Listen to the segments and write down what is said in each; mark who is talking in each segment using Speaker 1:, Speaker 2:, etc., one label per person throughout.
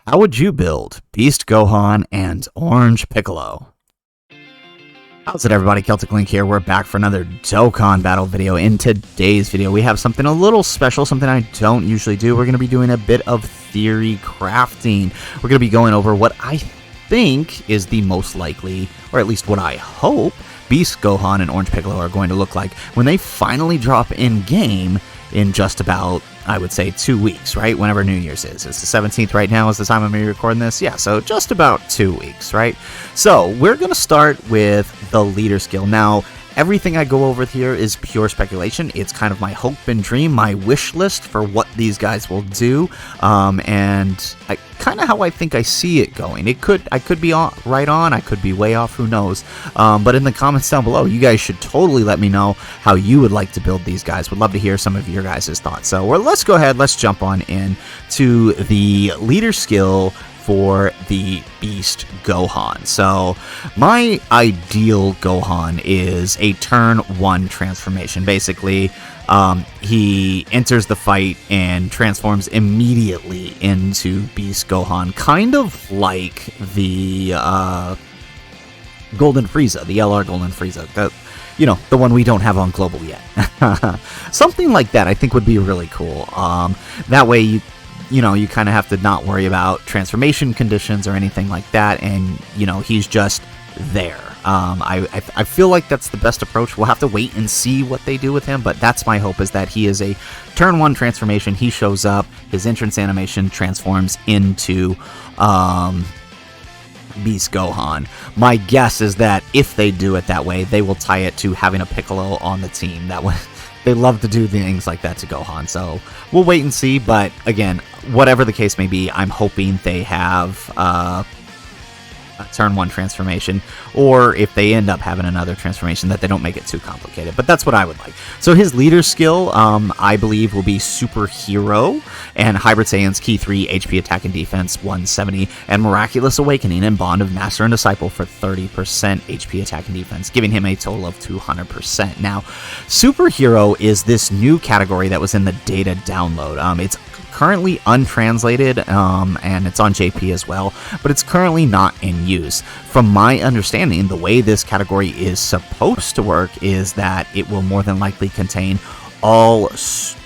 Speaker 1: How would you build Beast Gohan and Orange Piccolo? How's it, everybody? Celtic Link here. We're back for another Dokkan battle video. In today's video, we have something a little special, something I don't usually do. We're going to be doing a bit of theory crafting. We're going to be going over what I think is the most likely, or at least what I hope, Beast Gohan and Orange Piccolo are going to look like when they finally drop in-game in just about, I would say, 2 weeks, right? Whenever New Year's is. It's the 17th right now is the time I'm recording this. Yeah, so just about 2 weeks, right? So we're going to start with the leader skill. Now, everything I go over here is pure speculation. It's kind of my hope and dream, my wish list for what these guys will do, and kind of how I think I see it going. I could be right on, I could be way off, who knows. But in the comments down below, you guys should totally let me know how you would like to build these guys. Would love to hear some of your guys' thoughts. So let's go ahead, let's jump on in to the leader skill for the Beast Gohan. So my ideal Gohan is a turn 1 transformation. Basically, he enters the fight and transforms immediately into Beast Gohan, kind of like the Golden Frieza, the LR Golden Frieza, the one we don't have on global yet. Something like that I think would be really cool. That way you kind of have to not worry about transformation conditions or anything like that, and he's just there. I feel like that's the best approach. We'll have to wait and see what they do with him, but that's my hope, is that he is a turn 1 transformation. He shows up, his entrance animation transforms into Beast Gohan. My guess is that if they do it that way, they will tie it to having a Piccolo on the team. That way, they love to do things like that to Gohan, so we'll wait and see. But again, whatever the case may be, I'm hoping they have a turn 1 transformation, or if they end up having another transformation, that they don't make it too complicated. But that's what I would like. So his leader skill, I believe, will be Superhero and Hybrid Saiyan's Key 3, HP Attack and Defense 170, and Miraculous Awakening and Bond of Master and Disciple for 30% HP Attack and Defense, giving him a total of 200%. Now, Superhero is this new category that was in the data download. It's currently untranslated, and it's on JP as well, but it's currently not in use. From my understanding, the way this category is supposed to work is that it will more than likely contain all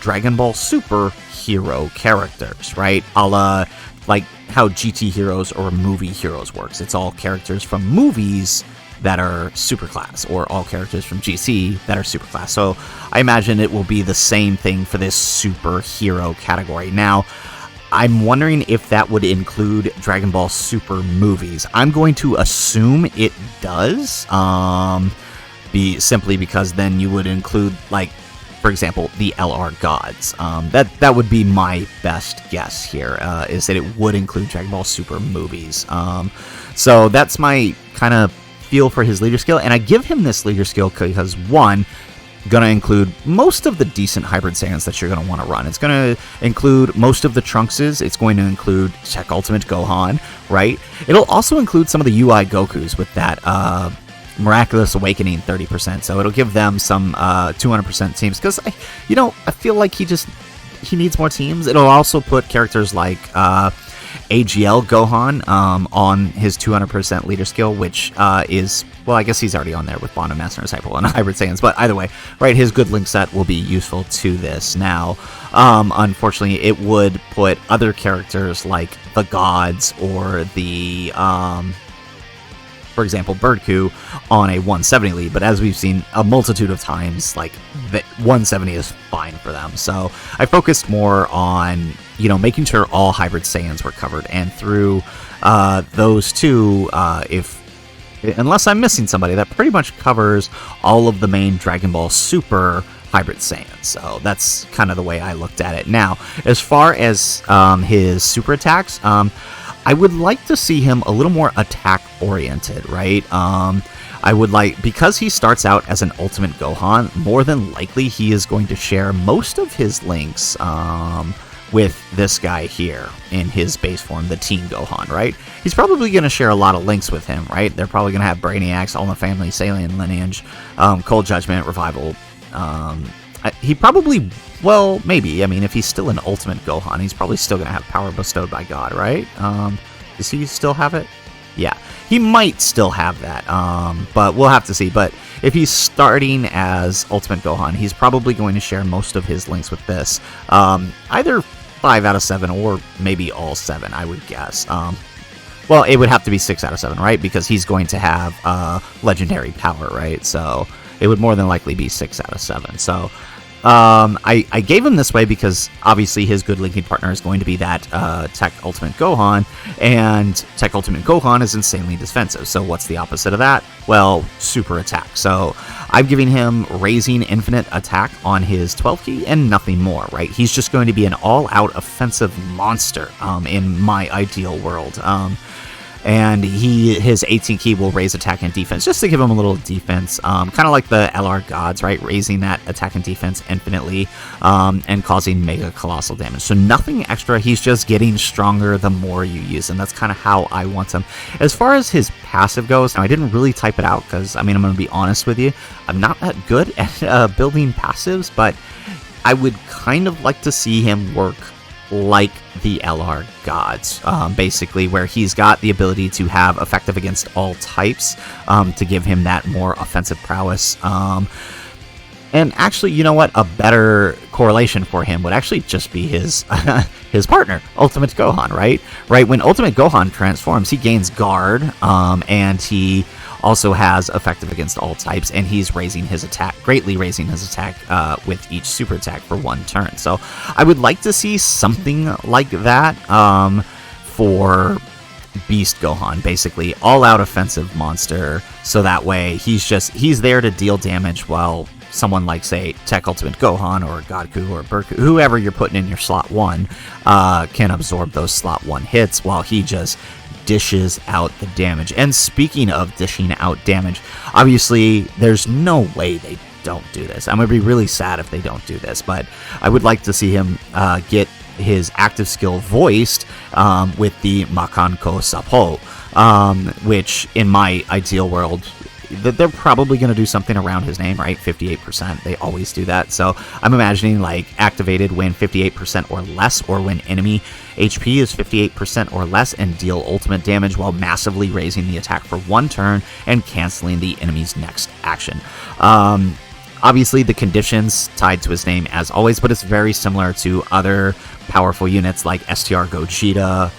Speaker 1: Dragon Ball Super hero characters, right? A la like how GT Heroes or Movie Heroes works. It's all characters from movies that are superclass, or all characters from GC that are superclass. So I imagine it will be the same thing for this superhero category. Now, I'm wondering if that would include Dragon Ball Super movies. I'm going to assume it does, simply because then you would include, like, for example, the LR Gods. That would be my best guess here, is that it would include Dragon Ball Super movies. So that's my kind of feel for his leader skill, and I give him this leader skill because, one, gonna include most of the decent hybrid Saiyans that you're gonna want to run. It's gonna include most of the Trunkses. It's going to include Check Ultimate Gohan, right? It'll also include some of the UI Gokus with that Miraculous Awakening 30%. So it'll give them some 200% teams, because I feel like he needs more teams. It'll also put characters like AGL Gohan on his 200% leader skill, which is, well, I guess he's already on there with Bond of Master and Disciple and Hybrid Saiyans, but either way, right, his good link set will be useful to this. Now, unfortunately, it would put other characters like the Gods or the, for example, Birdku on a 170 lead, but as we've seen a multitude of times, like, 170 is fine for them. So I focused more on making sure all hybrid Saiyans were covered, and through those two, unless I'm missing somebody, that pretty much covers all of the main Dragon Ball Super hybrid Saiyans. So that's kind of the way I looked at it. Now, as far as his super attacks, I would like to see him a little more attack oriented, right? I would like, because he starts out as an Ultimate Gohan, more than likely he is going to share most of his links with this guy here in his base form, the Teen Gohan, right? He's probably going to share a lot of links with him, right? They're probably going to have Brainiacs, All in the Family, Salient Lineage, Cold Judgment, Revival, He probably, well, maybe. I mean, if he's still an Ultimate Gohan, he's probably still going to have power bestowed by God, right? Does he still have it? Yeah, he might still have that, but we'll have to see. But if he's starting as Ultimate Gohan, he's probably going to share most of his links with this. Either 5 out of 7 or maybe all 7, I would guess. Well, it would have to be 6 out of 7, right? Because he's going to have legendary power, right? So it would more than likely be 6 out of 7. So I gave him this way because obviously his good linking partner is going to be that Tech Ultimate Gohan, and Tech Ultimate Gohan is insanely defensive. So what's the opposite of that? Well, super attack. So I'm giving him raising infinite attack on his 12 key and nothing more, right? He's just going to be an all-out offensive monster in my ideal world. And his 18 key will raise attack and defense, just to give him a little defense, kind of like the LR gods, right? Raising that attack and defense infinitely, and causing mega colossal damage. So nothing extra, he's just getting stronger the more you use him. That's kind of how I want him. As far as his passive goes, now I didn't really type it out, because, I mean, I'm going to be honest with you, I'm not that good at building passives, but I would kind of like to see him work like the LR gods, basically, where he's got the ability to have effective against all types, to give him that more offensive prowess. And actually, you know what? A better correlation for him would actually just be his his partner, Ultimate Gohan, right? Right, when Ultimate Gohan transforms, he gains guard, and he also has effective against all types, and he's raising his attack, greatly raising his attack with each super attack for 1 turn. So I would like to see something like that for Beast Gohan, basically all-out offensive monster, so that way he's there to deal damage while someone like, say, Tech Ultimate Gohan or Godku or Burku, whoever you're putting in your slot 1, can absorb those slot 1 hits while he just dishes out the damage. And speaking of dishing out damage, obviously there's no way they don't do this. I'm gonna be really sad if they don't do this, but I would like to see him get his active skill voiced with the Makanko Sapo, which in my ideal world, they're probably going to do something around his name, right? 58%. They always do that. So I'm imagining like activated when 58% or less, or when enemy HP is 58% or less, and deal ultimate damage while massively raising the attack for 1 turn and canceling the enemy's next action. Obviously, the conditions tied to his name as always, but it's very similar to other powerful units like STR Gogeta,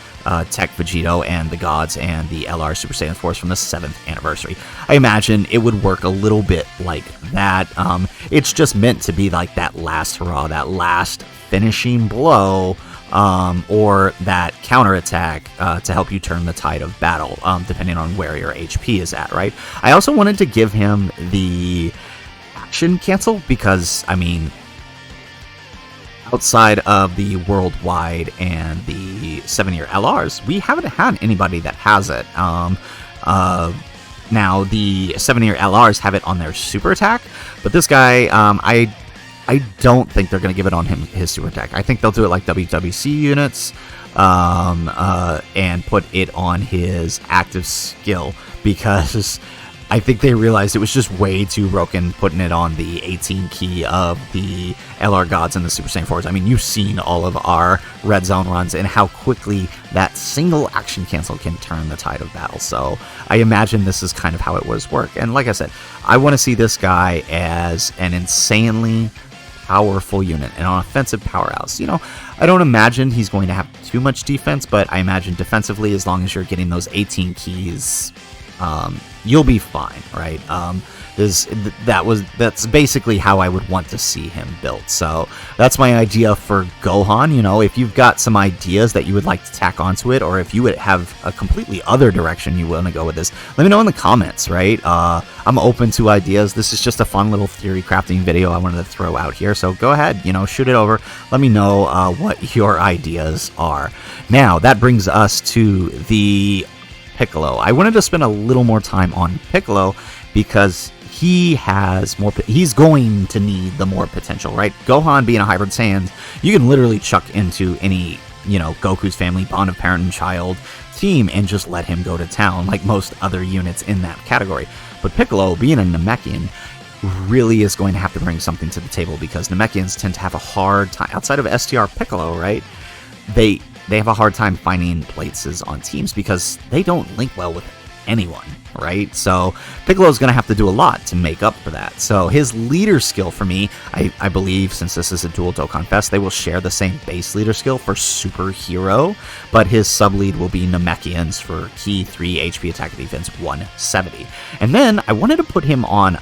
Speaker 1: Tech Vegito, and the Gods, and the LR Super Saiyan Force from the 7th anniversary. I imagine it would work a little bit like that. It's just meant to be like that last hurrah, that last finishing blow, or that counterattack to help you turn the tide of battle, depending on where your HP is at, right? I also wanted to give him the action cancel because, I mean, outside of the worldwide and the 7-year LRs, we haven't had anybody that has it. Now, the 7-year LRs have it on their super attack, but this guy, I don't think they're going to give it on his super attack. I think they'll do it like WWC units, and put it on his active skill, because I think they realized it was just way too broken putting it on the 18 key of the LR Gods and the Super Saiyan 4s. I mean, you've seen all of our Red Zone runs and how quickly that single action cancel can turn the tide of battle. So I imagine this is kind of how it was work. And like I said, I want to see this guy as an insanely powerful unit and an offensive powerhouse. You know, I don't imagine he's going to have too much defense, but I imagine defensively, as long as you're getting those 18 keys, you'll be fine, right? That's basically how I would want to see him built. So that's my idea for Gohan. You know, if you've got some ideas that you would like to tack onto it, or if you would have a completely other direction you want to go with this, let me know in the comments, right? I'm open to ideas. This is just a fun little theory crafting video I wanted to throw out here. So go ahead, you know, shoot it over. Let me know what your ideas are. Now, that brings us to the Piccolo. I wanted to spend a little more time on Piccolo because he's going to need the more potential, right? Gohan being a hybrid Saiyan, you can literally chuck into any, you know, Goku's family, bond of parent and child team and just let him go to town like most other units in that category. But Piccolo, being a Namekian, really is going to have to bring something to the table, because Namekians tend to have a hard time, outside of STR Piccolo, right? They have a hard time finding places on teams because they don't link well with anyone, right? So Piccolo's going to have to do a lot to make up for that. So his leader skill for me, I believe, since this is a dual Dokkan Fest, they will share the same base leader skill for Superhero, but his sub-lead will be Namekians for Key 3 HP attack and defense 170. And then I wanted to put him on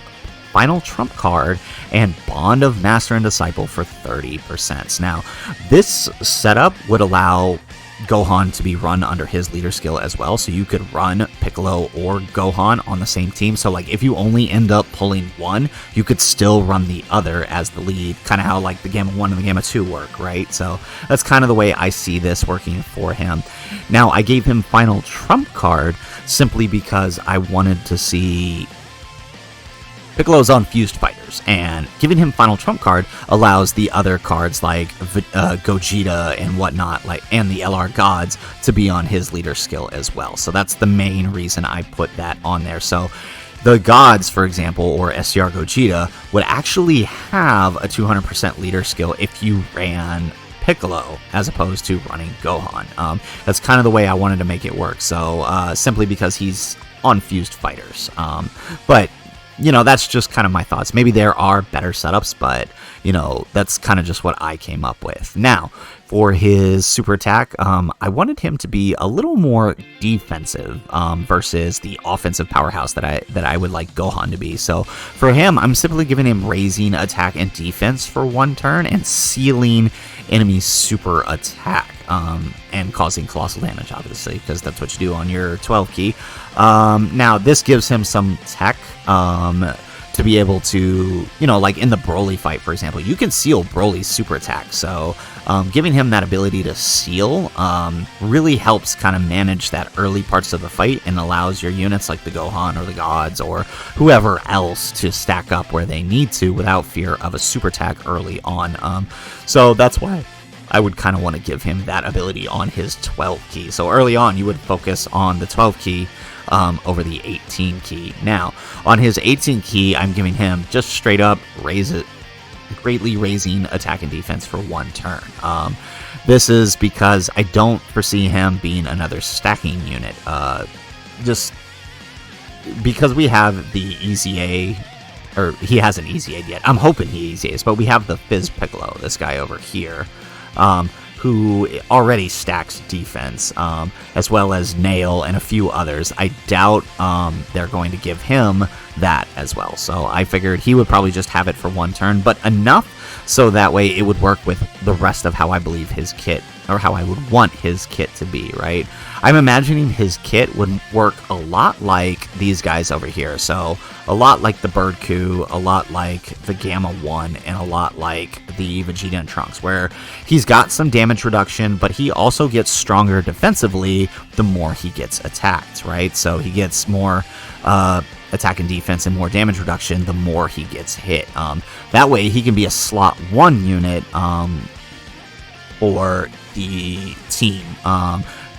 Speaker 1: Final Trump card and Bond of Master and Disciple for 30%. Now, this setup would allow Gohan to be run under his leader skill as well, so you could run Piccolo or Gohan on the same team. So like if you only end up pulling one, you could still run the other as the lead, kind of how like the Gamma 1 and the Gamma 2 work, right? So that's kind of the way I see this working for him. Now, I gave him Final Trump card simply because I wanted to see Piccolo's on Fused Fighters, and giving him Final Trump card allows the other cards like Gogeta and whatnot, like, and the LR Gods to be on his leader skill as well. So that's the main reason I put that on there. So the Gods, for example, or SCR Gogeta, would actually have a 200% leader skill if you ran Piccolo as opposed to running Gohan. That's kind of the way I wanted to make it work. So simply because he's on Fused Fighters. But you know, that's just kind of my thoughts. Maybe there are better setups, but, you know, that's kind of just what I came up with. Now, for his super attack, I wanted him to be a little more defensive versus the offensive powerhouse that I would like Gohan to be. So for him, I'm simply giving him raising attack and defense for 1 turn and sealing enemy super attack. And causing colossal damage, obviously, because that's what you do on your 12 key. Now, this gives him some tech to be able to, you know, like in the Broly fight, for example, you can seal Broly's super attack. So giving him that ability to seal really helps kind of manage that early parts of the fight and allows your units like the Gohan or the Gods or whoever else to stack up where they need to without fear of a super attack early on. So that's why I would kind of want to give him that ability on his 12 key. So early on, you would focus on the 12 key over the 18 key. Now, on his 18 key, I'm giving him just straight up greatly raising attack and defense for 1 turn. This is because I don't foresee him being another stacking unit. Just because we have the EZA, or he hasn't EZA'd yet. I'm hoping he EZA's, but we have the Fizz Piccolo, this guy over here, who already stacks defense, as well as Nail and a few others. I doubt they're going to give him that as well. So I figured he would probably just have it for 1 turn, but enough so that way it would work with the rest of how I believe his kit, or how I would want his kit to be, right? I'm imagining his kit would work a lot like these guys over here. So a lot like the Bird Coup, a lot like the Gamma 1, and a lot like the Vegeta and Trunks, where he's got some damage reduction, but he also gets stronger defensively the more he gets attacked, right? So he gets more attack and defense and more damage reduction the more he gets hit. That way he can be a slot 1 unit for the team,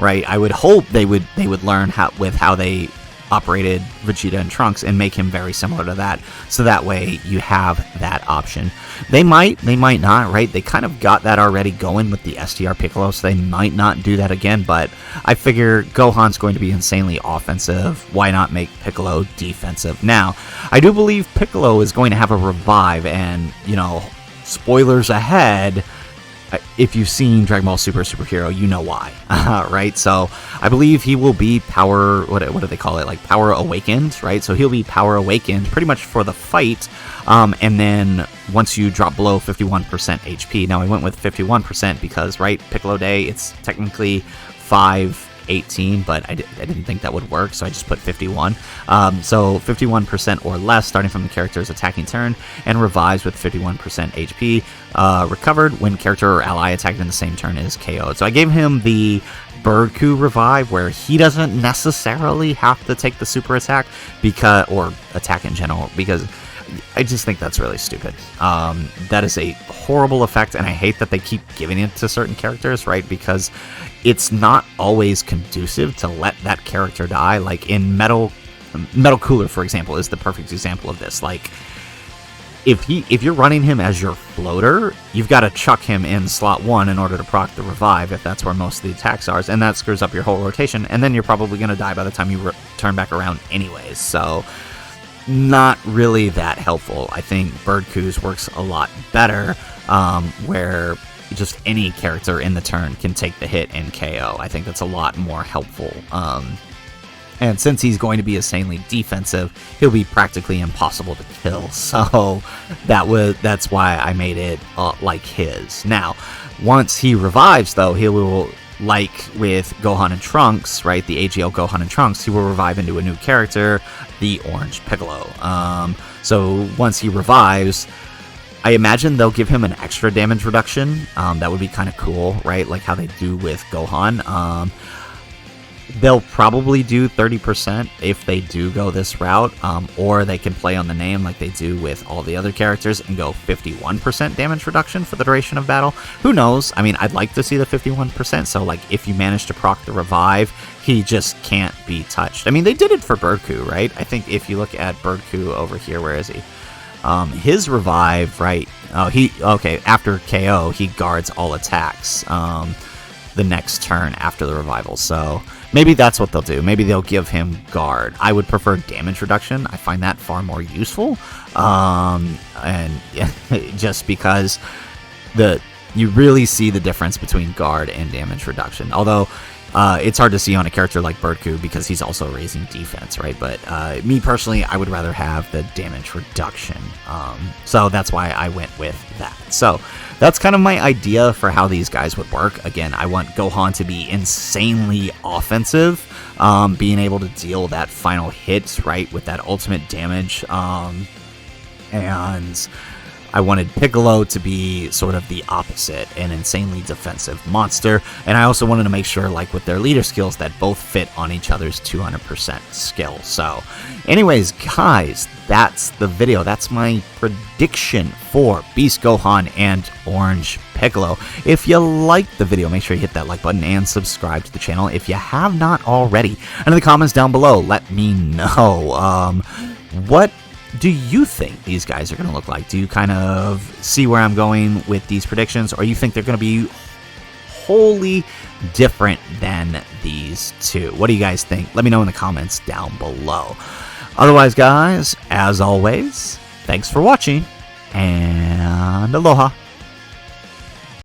Speaker 1: right? I would hope they would learn how they operated Vegeta and Trunks and make him very similar to that, so that way you have that option. They might not, right? They kind of got that already going with the STR Piccolo, so they might not do that again, but I figure Gohan's going to be insanely offensive. Why not make Piccolo defensive? Now, I do believe Piccolo is going to have a revive, and, you know, spoilers ahead, if you've seen Dragon Ball Superhero, you know why, right? So I believe he will be power, what do they call it? Like power awakened, right? So he'll be power awakened pretty much for the fight. And then once you drop below 51% HP, now I went with 51% because, right, Piccolo Day, it's technically 518, but I didn't think that would work, so I just put 51. So 51% or less starting from the character's attacking turn, and revives with 51% HP. Recovered when character or ally attacked in the same turn is KO'd. So I gave him the Bird Coup revive, where he doesn't necessarily have to take the super attack or attack in general, because I just think that's really stupid. That is a horrible effect, and I hate that they keep giving it to certain characters, right? Because it's not always conducive to let that character die. Like in Metal Cooler, for example, is the perfect example of this. Like, if you're running him as your floater, you've got to chuck him in slot 1 in order to proc the revive, if that's where most of the attacks are, and that screws up your whole rotation, and then you're probably going to die by the time you turn back around anyways, so not really that helpful. I think Bird Coos works a lot better, where just any character in the turn can take the hit and KO. I think that's a lot more helpful. And since he's going to be insanely defensive, he'll be practically impossible to kill. So that's why I made it like his. Now, once he revives, though, he will, like with Gohan and Trunks, right? The AGL Gohan and Trunks, he will revive into a new character, the Orange Piccolo. So once he revives, I imagine they'll give him an extra damage reduction. That would be kind of cool, right? Like how they do with Gohan. They'll probably do 30% if they do go this route, or they can play on the name like they do with all the other characters and go 51% damage reduction for the duration of battle. Who knows? I mean, I'd like to see the 51%, so like if you manage to proc the revive, he just can't be touched. I mean, they did it for Birdcoo, right? I think if you look at Birdcoo over here, where is he? His revive, right? After KO, he guards all attacks the next turn after the revival. So maybe that's what they'll do. Maybe they'll give him guard. I would prefer damage reduction. I find that far more useful. And yeah, just because you really see the difference between guard and damage reduction. Although it's hard to see on a character like Birdcoo because he's also raising defense, right? But me personally, I would rather have the damage reduction. So that's why I went with that. So that's kind of my idea for how these guys would work. Again, I want Gohan to be insanely offensive, being able to deal that final hit, right, with that ultimate damage. And I wanted Piccolo to be sort of the opposite, an insanely defensive monster, and I also wanted to make sure, like with their leader skills, that both fit on each other's 200% skill. So anyways, guys, that's the video. That's my prediction for Beast Gohan and Orange Piccolo. If you liked the video, make sure you hit that like button and subscribe to the channel if you have not already. And in the comments down below, let me know what do you think these guys are going to look like? Do you kind of see where I'm going with these predictions, or you think they're going to be wholly different than these two? What do you guys think? Let me know in the comments down below. Otherwise, guys, as always, thanks for watching, and aloha.